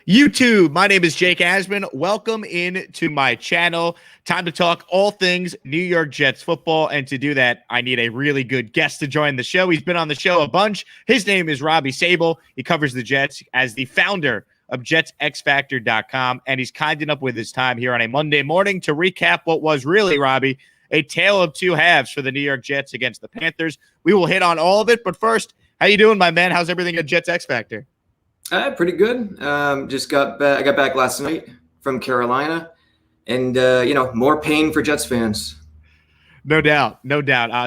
YouTube, my name is Jake Asman. Welcome into my channel. Time to talk all things New York Jets football. And to do that, I need a really good guest to join the show. He's been on the show a bunch. His name is Robbie Sabo. He covers the Jets as the founder of JetsXFactor.com. And he's kind enough with his time here on a Monday morning to recap what was really, Robbie, a tale of two halves for the New York Jets against the Panthers. We will hit on all of it. But first, how you doing, my man? How's everything at Jets X Factor? Pretty good. Just got back. I got back last night from Carolina, and more pain for Jets fans. No doubt.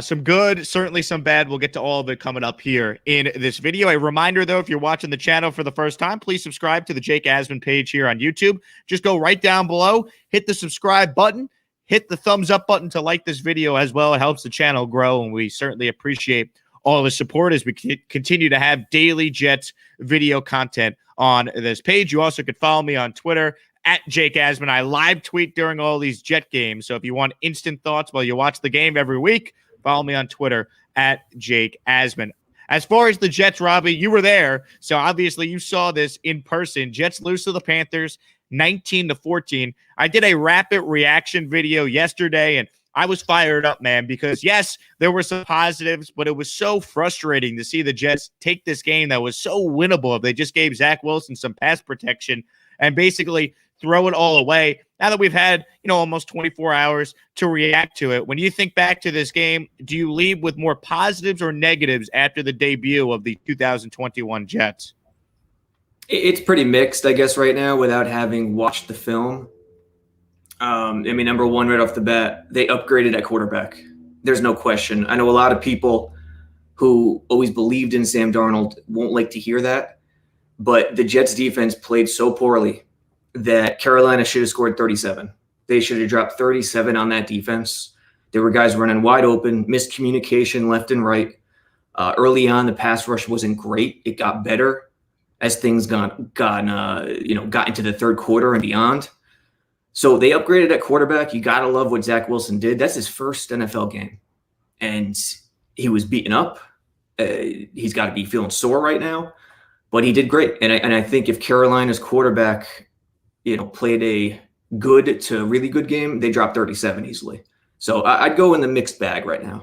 Some good, certainly some bad. We'll get to all of it coming up here in this video. A reminder, though, if you're watching the channel for the first time, please subscribe to the Jake Asman page here on YouTube. Just go right down below, hit the subscribe button, hit the thumbs up button to like this video as well. It helps the channel grow, and we certainly appreciate all the support as we continue to have daily Jets video content on this page. You also could follow me on Twitter at Jake Asman. I live tweet during all these Jet games. So if you want instant thoughts while you watch the game every week, follow me on Twitter at Jake Asman. As far as the Jets, Robbie, you were there. So obviously you saw this in person. Jets lose to the Panthers 19-14. I did a rapid reaction video yesterday, and I was fired up, man, because, yes, there were some positives, but it was so frustrating to see the Jets take this game that was so winnable if they just gave Zach Wilson some pass protection and basically throw it all away. Now that we've had, almost 24 hours to react to it, when you think back to this game, do you leave with more positives or negatives after the debut of the 2021 Jets? It's pretty mixed, I guess, right now without having watched the film. Number one, right off the bat, they upgraded at quarterback. There's no question. I know a lot of people who always believed in Sam Darnold won't like to hear that, but the Jets defense played so poorly that Carolina should have scored 37. They should have dropped 37 on that defense. There were guys running wide open, miscommunication left and right. Early on, the pass rush wasn't great. It got better as things got into the third quarter and beyond. So they upgraded at quarterback. You got to love what Zach Wilson did. That's his first NFL game. And he was beaten up. He's got to be feeling sore right now. But he did great. And I think if Carolina's quarterback, played a good to really good game, they dropped 37 easily. So I'd go in the mixed bag right now.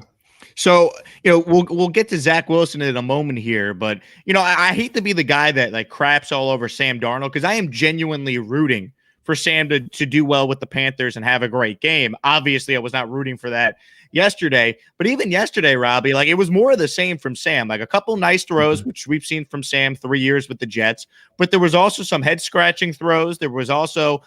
So, we'll get to Zach Wilson in a moment here, but, I hate to be the guy that craps all over Sam Darnold because I am genuinely rooting for Sam to do well with the Panthers and have a great game. Obviously, I was not rooting for that yesterday, but even yesterday, Robbie, it was more of the same from Sam. A couple nice throws, which we've seen from Sam 3 years with the Jets, but there was also some head-scratching throws. There was also,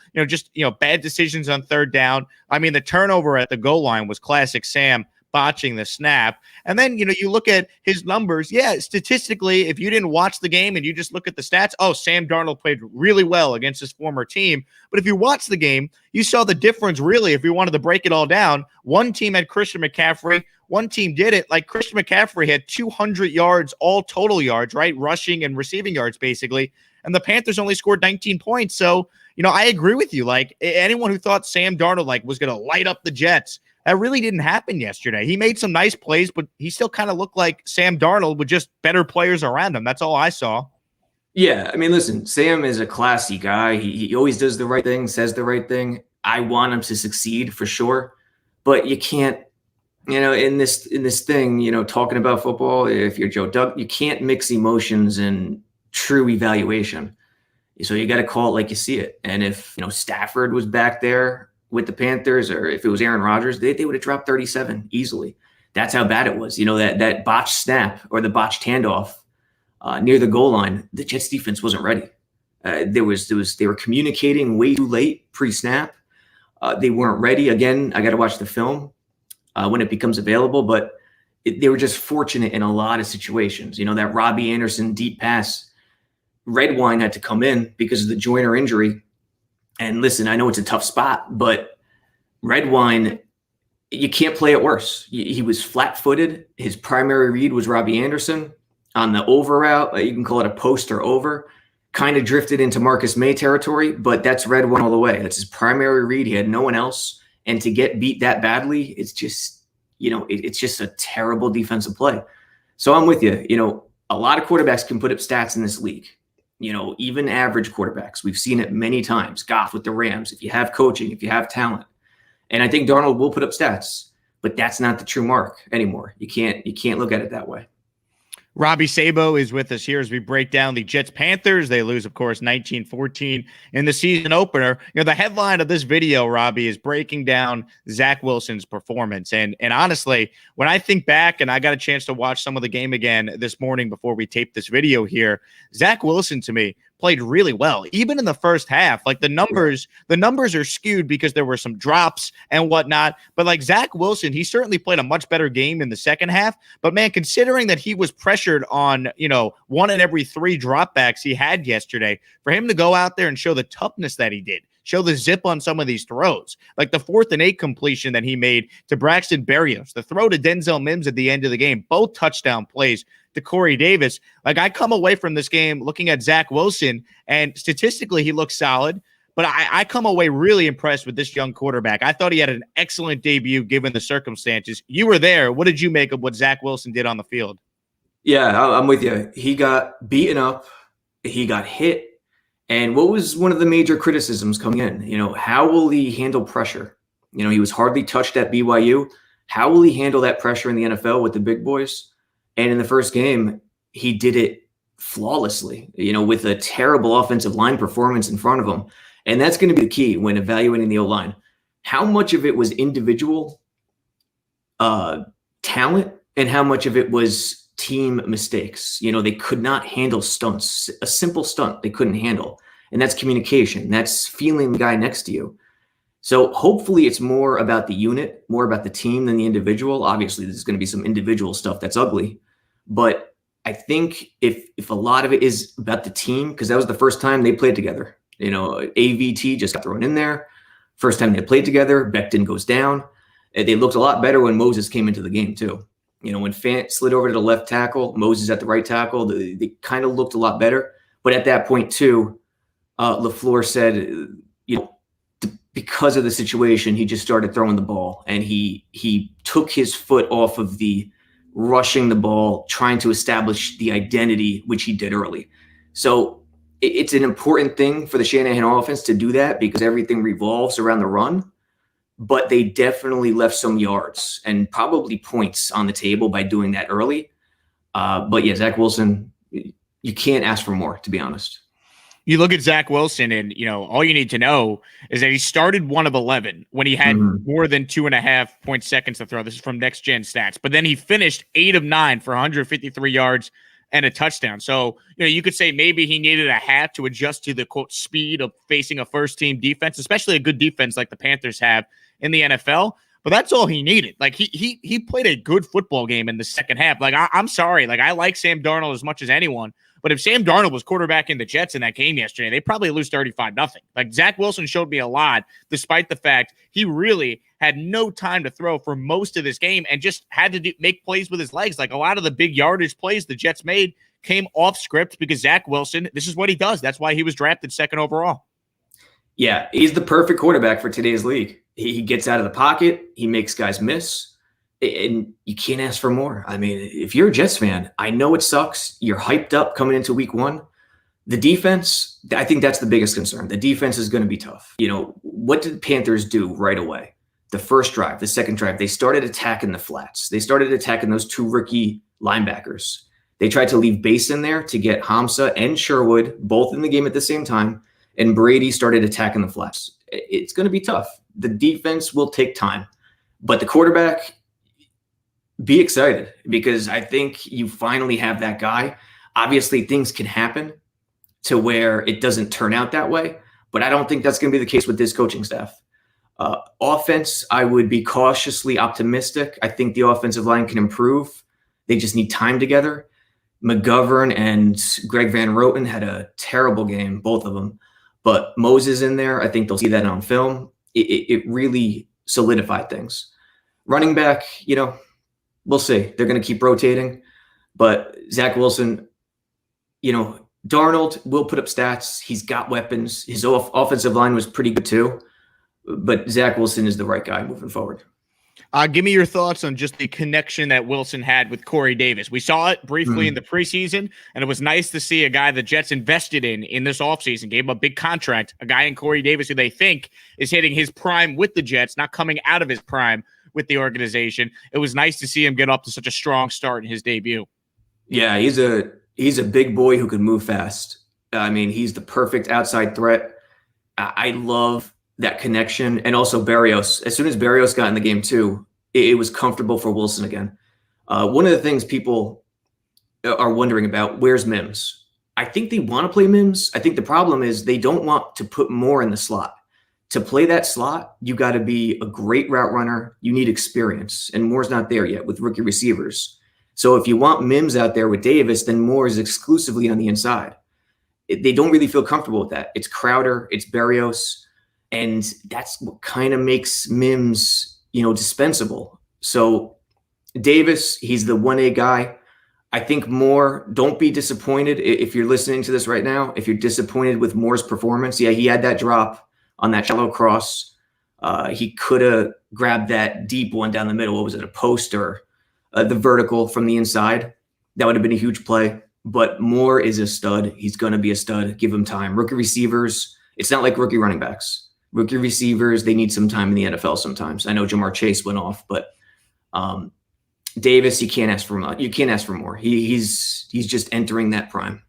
bad decisions on third down. The turnover at the goal line was classic Sam botching the snap. And then, you look at his numbers. Yeah, statistically, if you didn't watch the game and you just look at the stats, Sam Darnold played really well against his former team. But if you watch the game, you saw the difference, really, if we wanted to break it all down. One team had Christian McCaffrey. One team did it. Christian McCaffrey had 200 yards, all total yards, right? Rushing and receiving yards, basically. And the Panthers only scored 19 points. So, I agree with you. Anyone who thought Sam Darnold, was going to light up the Jets, that really didn't happen yesterday. He made some nice plays, but he still kind of looked like Sam Darnold with just better players around him. That's all I saw. Yeah, listen, Sam is a classy guy. He always does the right thing, says the right thing. I want him to succeed for sure, but you can't, in this thing, talking about football, if you're Joe Doug, you can't mix emotions and true evaluation. So you got to call it like you see it. And if, Stafford was back there with the Panthers, or if it was Aaron Rodgers, they would have dropped 37 easily. That's how bad it was. That botched snap or the botched handoff near the goal line, the Jets defense wasn't ready. They were communicating way too late pre-snap. They weren't ready. Again, I got to watch the film when it becomes available, but they were just fortunate in a lot of situations. That Robbie Anderson deep pass, Redwine had to come in because of the Joyner injury. And listen, I know it's a tough spot, but Redwine, you can't play it worse. He was flat-footed. His primary read was Robbie Anderson. On the over route, you can call it a post or over, kind of drifted into Marcus May territory, but that's Redwine all the way. That's his primary read. He had no one else. And to get beat that badly, it's just, it's just a terrible defensive play. So I'm with you. A lot of quarterbacks can put up stats in this league. even average quarterbacks. We've seen it many times. Goff with the Rams. If you have coaching, if you have talent, and I think Darnold will put up stats, but that's not the true mark anymore. You can't look at it that way. Robbie Sabo is with us here as we break down the Jets Panthers. They lose, of course, 19-14 in the season opener. The headline of this video, Robbie, is breaking down Zach Wilson's performance. And honestly, when I think back, and I got a chance to watch some of the game again this morning before we taped this video here, Zach Wilson, to me, played really well, even in the first half. Like the numbers are skewed because there were some drops and whatnot. But like Zach Wilson, he certainly played a much better game in the second half. But man, considering that he was pressured on, 1 in every 3 dropbacks he had yesterday, for him to go out there and show the toughness that he did, show the zip on some of these throws, like the 4th and 8 completion that he made to Braxton Berrios, the throw to Denzel Mims at the end of the game, both touchdown plays to Corey Davis. Like I come away from this game looking at Zach Wilson, and statistically he looks solid, but I come away really impressed with this young quarterback. I thought he had an excellent debut given the circumstances. You were there. What did you make of what Zach Wilson did on the field? Yeah, I'm with you. He got beaten up. He got hit. And what was one of the major criticisms coming in? How will he handle pressure? He was hardly touched at BYU. How will he handle that pressure in the NFL with the big boys? And in the first game, he did it flawlessly, with a terrible offensive line performance in front of him. And that's going to be the key when evaluating the O-line. How much of it was individual talent and how much of it was team mistakes? They could not handle stunts. A simple stunt they couldn't handle. And that's communication. That's feeling the guy next to you. So hopefully it's more about the unit, more about the team than the individual. Obviously, there's going to be some individual stuff that's ugly. But I think if a lot of it is about the team, because that was the first time they played together. AVT just got thrown in there. First time they played together, Becton goes down. They looked a lot better when Moses came into the game too. When Fant slid over to the left tackle, Moses at the right tackle, they kind of looked a lot better. But at that point too, LaFleur said, because of the situation, he just started throwing the ball, and he took his foot off of the rushing the ball, trying to establish the identity, which he did early. So it's an important thing for the Shanahan offense to do that because everything revolves around the run. But they definitely left some yards and probably points on the table by doing that early. But yeah, Zach Wilson, you can't ask for more, to be honest. You look at Zach Wilson, and all you need to know is that he started 1 of 11 when he had more than 2.5 seconds to throw. This is from Next Gen Stats, but then he finished 8 of 9 for 153 yards and a touchdown. So you could say maybe he needed a half to adjust to the quote speed of facing a first team defense, especially a good defense like the Panthers have in the NFL. But that's all he needed. Like he played a good football game in the second half. Like I'm sorry, like I like Sam Darnold as much as anyone. But if Sam Darnold was quarterbacking the Jets in that game yesterday, they probably lose 35-0. Like Zach Wilson showed me a lot, despite the fact he really had no time to throw for most of this game and just had to make plays with his legs. Like a lot of the big yardage plays the Jets made came off script because Zach Wilson, this is what he does. That's why he was drafted 2nd overall. Yeah, he's the perfect quarterback for today's league. He gets out of the pocket. He makes guys miss. And you can't ask for more. I mean, if you're a Jets fan, I know it sucks. You're hyped up coming into week 1. The defense, I think that's the biggest concern. The defense is going to be tough. What did the Panthers do right away? The first drive, the second drive, they started attacking the flats. They started attacking those 2 rookie linebackers. They tried to leave base in there to get Hamza and Sherwood both in the game at the same time. And Brady started attacking the flats. It's going to be tough. The defense will take time. But the quarterback, be excited because I think you finally have that guy. Obviously, things can happen to where it doesn't turn out that way, but I don't think that's going to be the case with this coaching staff. Offense, I would be cautiously optimistic. I think the offensive line can improve. They just need time together. McGovern and Greg Van Roten had a terrible game, both of them. But Moses in there, I think they'll see that on film. It really solidified things. Running back, we'll see. They're going to keep rotating. But Zach Wilson, Darnold will put up stats. He's got weapons. His offensive line was pretty good too. But Zach Wilson is the right guy moving forward. Give me your thoughts on just the connection that Wilson had with Corey Davis. We saw it briefly in the preseason, and it was nice to see a guy the Jets invested in this offseason, gave him a big contract, a guy in Corey Davis who they think is hitting his prime with the Jets, not coming out of his prime with the organization. It was nice to see him get up to such a strong start in his debut. Yeah, he's a big boy who can move fast. I mean, he's the perfect outside threat. I love that connection. And also Berrios. As soon as Berrios got in the game too, it was comfortable for Wilson again. One of the things people are wondering about, where's Mims? I think they want to play Mims. I think the problem is they don't want to put more in the slot. To play that slot, you got to be a great route runner. You need experience. And Moore's not there yet with rookie receivers. So if you want Mims out there with Davis, then Moore is exclusively on the inside. They don't really feel comfortable with that. It's Crowder, it's Berrios. And that's what kind of makes Mims, dispensable. So Davis, he's the 1A guy. I think Moore, don't be disappointed if you're listening to this right now. If you're disappointed with Moore's performance, yeah, he had that drop on that shallow cross. He could have grabbed that deep one down the middle. What was it, a post or the vertical from the inside? That would have been a huge play. But Moore is a stud. He's going to be a stud. Give him time. Rookie receivers, it's not like rookie running backs. Rookie receivers, they need some time in the NFL sometimes. I know Jamar Chase went off, but Davis, you can't ask for much. You can't ask for more. He's just entering that prime.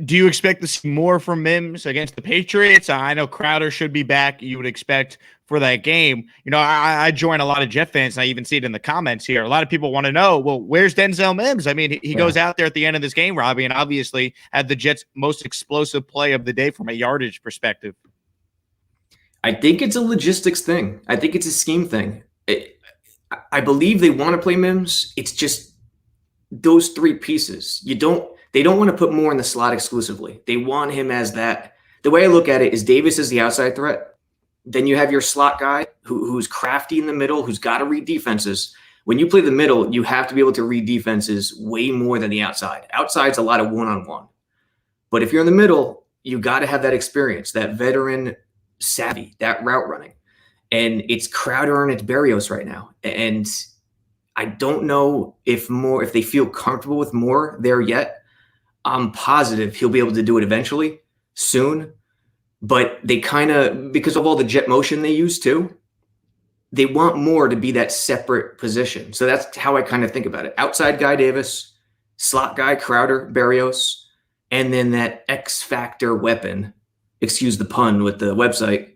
Do you expect to see more from Mims against the Patriots? I know Crowder should be back. You would expect for that game. I join a lot of Jet fans, and I even see it in the comments here. A lot of people want to know, well, where's Denzel Mims? I mean, he goes out there at the end of this game, Robbie, and obviously had the Jets' most explosive play of the day from a yardage perspective. I think it's a logistics thing. I think it's a scheme thing. I believe they want to play Mims. It's just those three pieces. They don't want to put more in the slot exclusively. They want him as that. The way I look at it is Davis is the outside threat. Then you have your slot guy who's crafty in the middle, who's got to read defenses. When you play the middle, you have to be able to read defenses way more than the outside. Outside's a lot of one-on-one. But if you're in the middle, you got to have that experience, that veteran savvy, that route running. And it's Crowder and it's Berrios right now. And I don't know if they feel comfortable with Moore there yet. I'm positive he'll be able to do it eventually, soon. But they kind of, because of all the jet motion they use too, they want Moore to be that separate position. So that's how I kind of think about it. Outside guy Davis, slot guy Crowder, Berrios, and then that X factor weapon, excuse the pun with the website,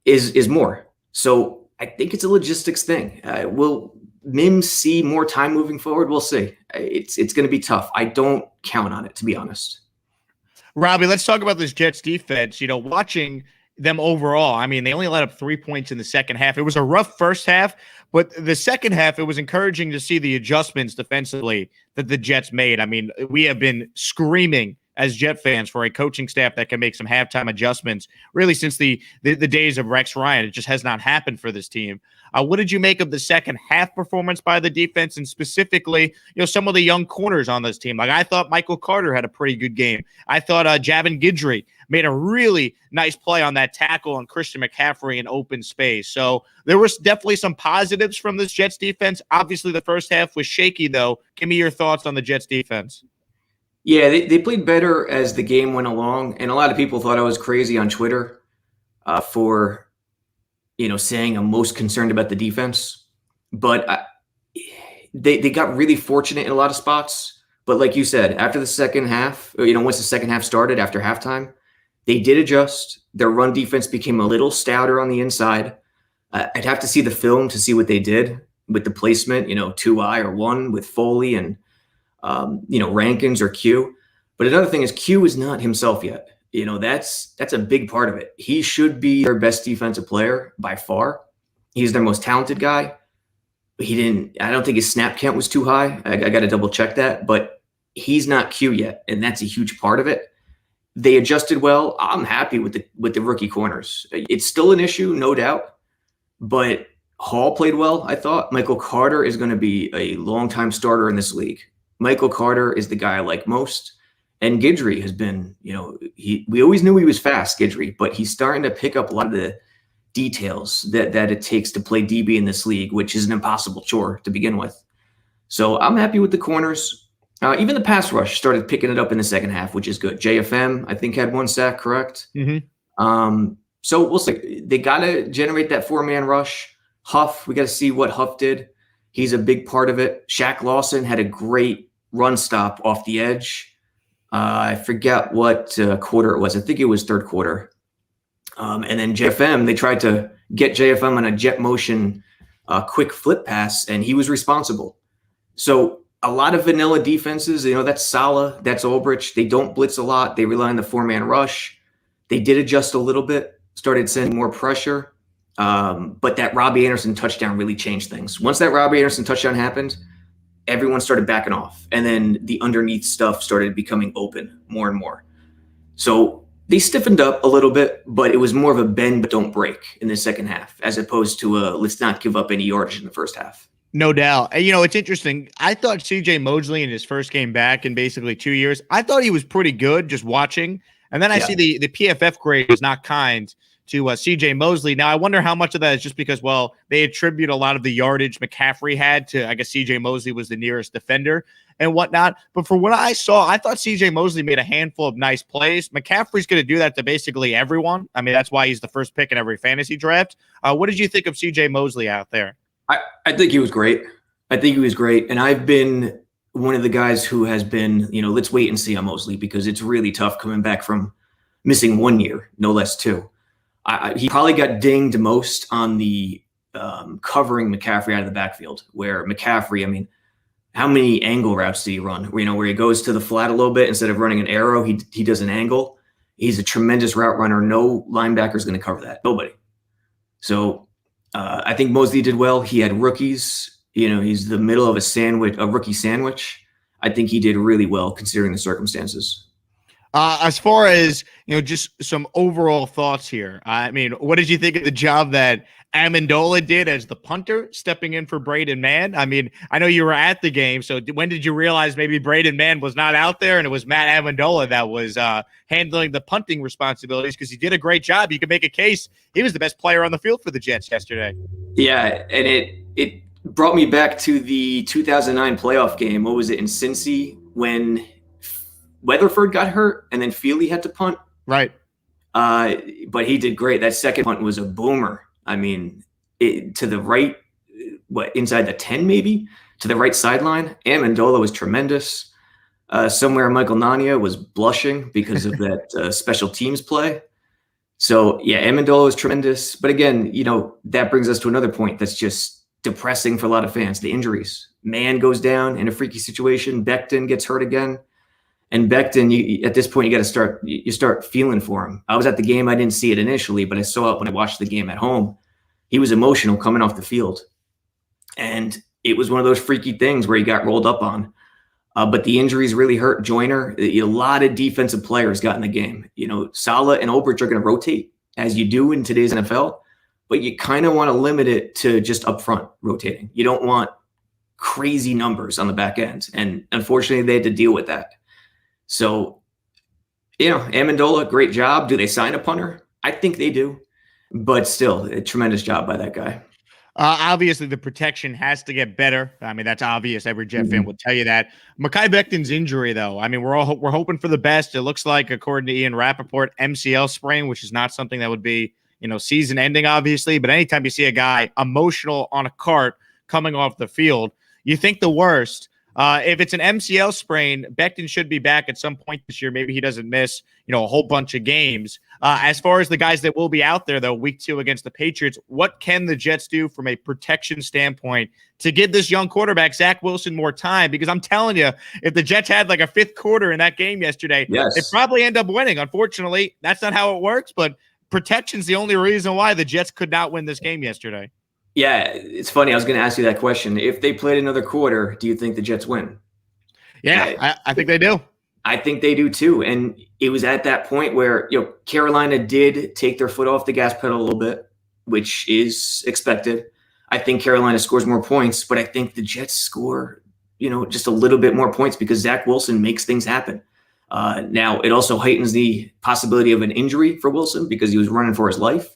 is Moore. So I think it's a logistics thing. Will Mims see more time moving forward? We'll see. It's going to be tough. I don't count on it, to be honest. Robbie, let's talk about this Jets defense. Watching them overall, I mean, they only let up 3 points in the second half. It was a rough first half, but the second half, it was encouraging to see the adjustments defensively that the Jets made. I mean, we have been screaming as Jet fans for a coaching staff that can make some halftime adjustments, really since the days of Rex Ryan. It just has not happened for this team. What did you make of the second half performance by the defense, and specifically, some of the young corners on this team? Like, I thought Michael Carter had a pretty good game. I thought Javin Guidry made a really nice play on that tackle on Christian McCaffrey in open space. So there was definitely some positives from this Jets defense. Obviously, the first half was shaky, though. Give me your thoughts on the Jets defense. Yeah, they played better as the game went along, and a lot of people thought I was crazy on Twitter for saying I'm most concerned about the defense. But they got really fortunate in a lot of spots. But like you said, after the second half, once the second half started after halftime, they did adjust. Their run defense became a little stouter on the inside. I'd have to see the film to see what they did with the placement, 2I or 1 with Foley and Rankins or Q. But another thing is Q is not himself yet. That's a big part of it. He should be their best defensive player by far. He's their most talented guy. I don't think his snap count was too high. I got to double check that, but he's not Q yet. And that's a huge part of it. They adjusted well. I'm happy with the rookie corners. It's still an issue, no doubt, but Hall played well. I thought Michael Carter is going to be a longtime starter in this league. Michael Carter is the guy I like most. And Guidry has been, we always knew he was fast, Guidry, but he's starting to pick up a lot of details that it takes to play DB in this league, which is an impossible chore to begin with. So I'm happy with the corners. Even the pass rush started picking it up in the second half, which is good. JFM, I think, had 1 sack, correct? So we'll see. They got to generate that 4-man rush. Huff, we got to see what Huff did. He's a big part of it. Shaq Lawson had a great run stop off the edge. I forget what quarter it was. I think it was third quarter. And then JFM, they tried to get JFM on a jet motion quick flip pass, and he was responsible. So a lot of vanilla defenses, that's Saleh, that's Ulbrich. They don't blitz a lot. They rely on the 4-man rush. They did adjust a little bit, started sending more pressure. But that Robbie Anderson touchdown really changed things. Once that Robbie Anderson touchdown happened, everyone started backing off. And then the underneath stuff started becoming open more and more. So they stiffened up a little bit, but it was more of a bend but don't break in the second half, as opposed to let's not give up any yardage in the first half. No doubt. It's interesting. I thought CJ Mosley in his first game back in basically 2 years, I thought he was pretty good just watching. And then I see the PFF grade was not kind to CJ Mosley. Now, I wonder how much of that is just because, they attribute a lot of the yardage McCaffrey had to, I guess CJ Mosley was the nearest defender and whatnot. But for what I saw, I thought CJ Mosley made a handful of nice plays. McCaffrey's going to do that to basically everyone. I mean, that's why he's the first pick in every fantasy draft. What did you think of CJ Mosley out there? I think he was great. And I've been one of the guys who has been, let's wait and see on Mosley, because it's really tough coming back from missing 1 year, no less 2. He probably got dinged most on the covering McCaffrey out of the backfield, where McCaffrey, how many angle routes did he run? Where he goes to the flat a little bit instead of running an arrow, he does an angle. He's a tremendous route runner. No linebacker is going to cover that. Nobody. So I think Mosley did well. He had rookies. He's the middle of a rookie sandwich. I think he did really well considering the circumstances. As far as, just some overall thoughts here. What did you think of the job that Amendola did as the punter, stepping in for Braden Mann? I know you were at the game, so when did you realize maybe Braden Mann was not out there and it was Matt Avendola that was handling the punting responsibilities? Because he did a great job. You could make a case he was the best player on the field for the Jets yesterday. Yeah, and it brought me back to the 2009 playoff game. What was it, in Cincy, when Weatherford got hurt and then Feely had to punt? Right. But he did great. That second punt was a boomer. To the right, inside the 10 maybe, to the right sideline. Amendola was tremendous. Somewhere Michael Nania was blushing because of that special teams play. So, yeah, Amendola was tremendous. But again, that brings us to another point that's just depressing for a lot of fans, the injuries. Mann goes down in a freaky situation. Becton gets hurt again. And Becton, at this point, you start feeling for him. I was at the game. I didn't see it initially, but I saw it when I watched the game at home. He was emotional coming off the field. And it was one of those freaky things where he got rolled up on. But the injuries really hurt Joyner. A lot of defensive players got in the game. Saleh and Ulbrich are going to rotate, as you do in today's NFL. But you kind of want to limit it to just up front rotating. You don't want crazy numbers on the back end. And unfortunately, they had to deal with that. So, Amendola, great job. Do they sign a punter? I think they do. But still, a tremendous job by that guy. Obviously, the protection has to get better. That's obvious. Every Jet fan would tell you that. Mekhi Becton's injury, though, we're hoping for the best. It looks like, according to Ian Rappaport, MCL sprain, which is not something that would be, season ending, obviously. But anytime you see a guy emotional on a cart coming off the field, you think the worst. If it's an MCL sprain, Becton should be back at some point this year. Maybe he doesn't miss, a whole bunch of games. As far as the guys that will be out there, though, week 2 against the Patriots, what can the Jets do from a protection standpoint to give this young quarterback, Zach Wilson, more time? Because I'm telling you, if the Jets had like a 5th quarter in that game yesterday, they'd probably end up winning. Unfortunately, that's not how it works, but protection's the only reason why the Jets could not win this game yesterday. Yeah, it's funny. I was going to ask you that question. If they played another quarter, do you think the Jets win? Yeah, I think they do. I think they do too. And it was at that point where, Carolina did take their foot off the gas pedal a little bit, which is expected. I think Carolina scores more points, but I think the Jets score, just a little bit more points because Zach Wilson makes things happen. Now, it also heightens the possibility of an injury for Wilson because he was running for his life.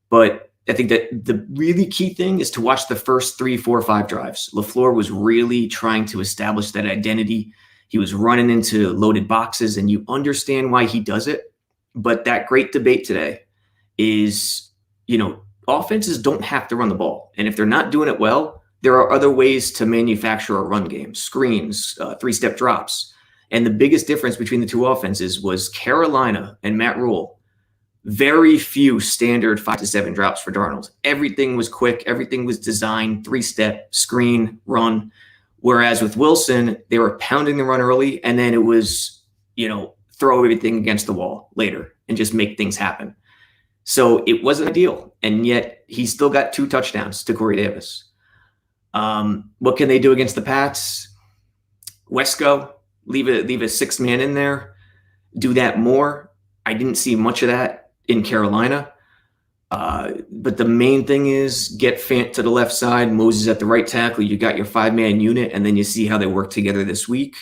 But I think that the really key thing is to watch the first 3, 4, 5 drives. LaFleur was really trying to establish that identity. He was running into loaded boxes, and you understand why he does it. But that great debate today is, offenses don't have to run the ball. And if they're not doing it well, there are other ways to manufacture a run game, screens, 3-step drops. And the biggest difference between the two offenses was Carolina and Matt Rule. Very few standard 5 to 7 drops for Darnold. Everything was quick. Everything was designed 3-step, screen, run. Whereas with Wilson, they were pounding the run early, and then it was, throw everything against the wall later and just make things happen. So it wasn't ideal, and yet he still got 2 touchdowns to Corey Davis. What can they do against the Pats? Wesco, leave a 6th man in there. Do that more. I didn't see much of that in Carolina. But the main thing is get Fant to the left side, Moses at the right tackle. You got your 5-man unit, and then you see how they work together this week,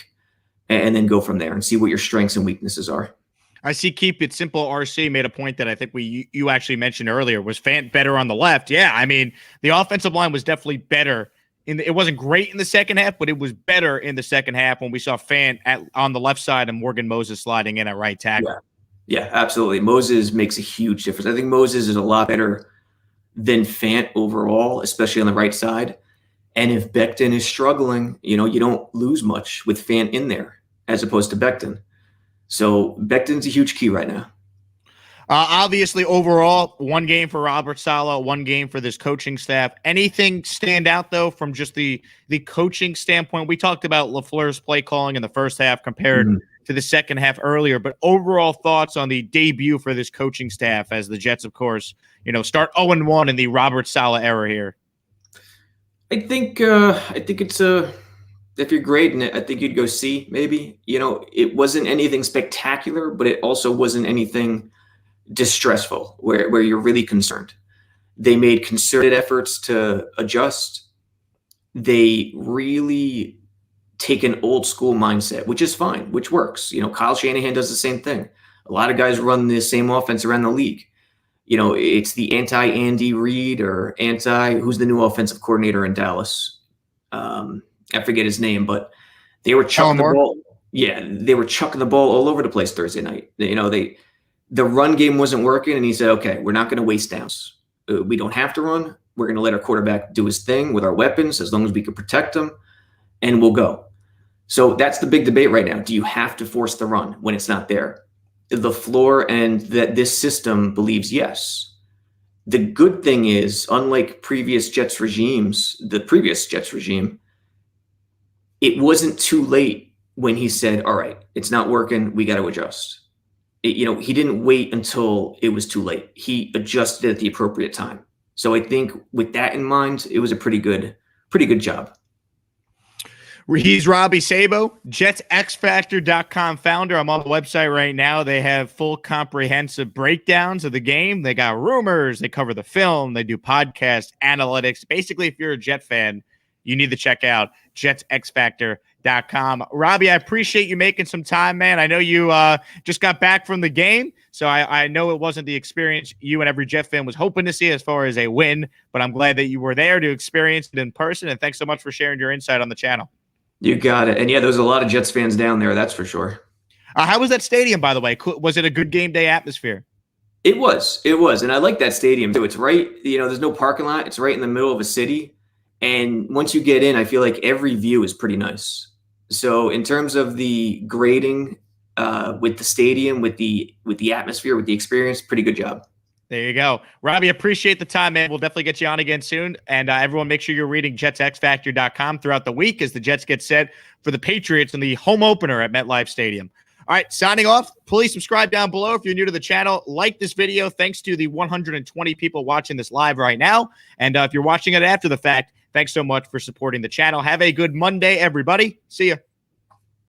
and then go from there and see what your strengths and weaknesses are. I see Keep It Simple RC made a point that I think you actually mentioned earlier. Was Fant better on the left? Yeah, I mean, the offensive line was definitely better. It wasn't great in the second half, but it was better in the second half when we saw Fant on the left side and Morgan Moses sliding in at right tackle. Yeah, absolutely. Moses makes a huge difference. I think Moses is a lot better than Fant overall, especially on the right side. And if Becton is struggling, you don't lose much with Fant in there as opposed to Becton. So Becton's a huge key right now. Obviously, overall, 1 game for Robert Saleh, 1 game for this coaching staff. Anything stand out, though, from just the coaching standpoint? We talked about LaFleur's play calling in the first half compared to the second half earlier, but overall thoughts on the debut for this coaching staff as the Jets, of course, start 0-1 in the Robert Saleh era here. I think it's if you're grading it, I think you'd go C, maybe. It wasn't anything spectacular, but it also wasn't anything distressful where you're really concerned. They made concerted efforts to adjust. They really take an old school mindset, which is fine, which works. Kyle Shanahan does the same thing. A lot of guys run the same offense around the league. It's the anti-Andy Reid or who's the new offensive coordinator in Dallas. I forget his name, but they were chucking the ball. Yeah, they were chucking the ball all over the place Thursday night. The run game wasn't working, and he said, okay, we're not going to waste downs. We don't have to run. We're going to let our quarterback do his thing with our weapons as long as we can protect him, and we'll go. So that's the big debate right now. Do you have to force the run when it's not there? LaFleur and this system believes yes. The good thing is, unlike the previous Jets regime, it wasn't too late when he said, all right, it's not working. We got to adjust. He didn't wait until it was too late. He adjusted at the appropriate time. So I think with that in mind, it was a pretty good job. He's Robbie Sabo, JetsXFactor.com founder. I'm on the website right now. They have full comprehensive breakdowns of the game. They got rumors. They cover the film. They do podcast analytics. Basically, if you're a Jet fan, you need to check out JetsXFactor.com. Robbie, I appreciate you making some time, man. I know you just got back from the game, so I know it wasn't the experience you and every Jet fan was hoping to see as far as a win, but I'm glad that you were there to experience it in person, and thanks so much for sharing your insight on the channel. You got it. And yeah, there's a lot of Jets fans down there, that's for sure. How was that stadium, by the way? Was it a good game day atmosphere? It was. And I like that stadium too. It's right, there's no parking lot. It's right in the middle of a city. And once you get in, I feel like every view is pretty nice. So in terms of the grading with the stadium, with the atmosphere, with the experience, pretty good job. There you go. Robbie, appreciate the time, man. We'll definitely get you on again soon. And everyone, make sure you're reading JetsXFactor.com throughout the week as the Jets get set for the Patriots in the home opener at MetLife Stadium. All right, signing off. Please subscribe down below if you're new to the channel. Like this video. Thanks to the 120 people watching this live right now. And if you're watching it after the fact, thanks so much for supporting the channel. Have a good Monday, everybody. See ya.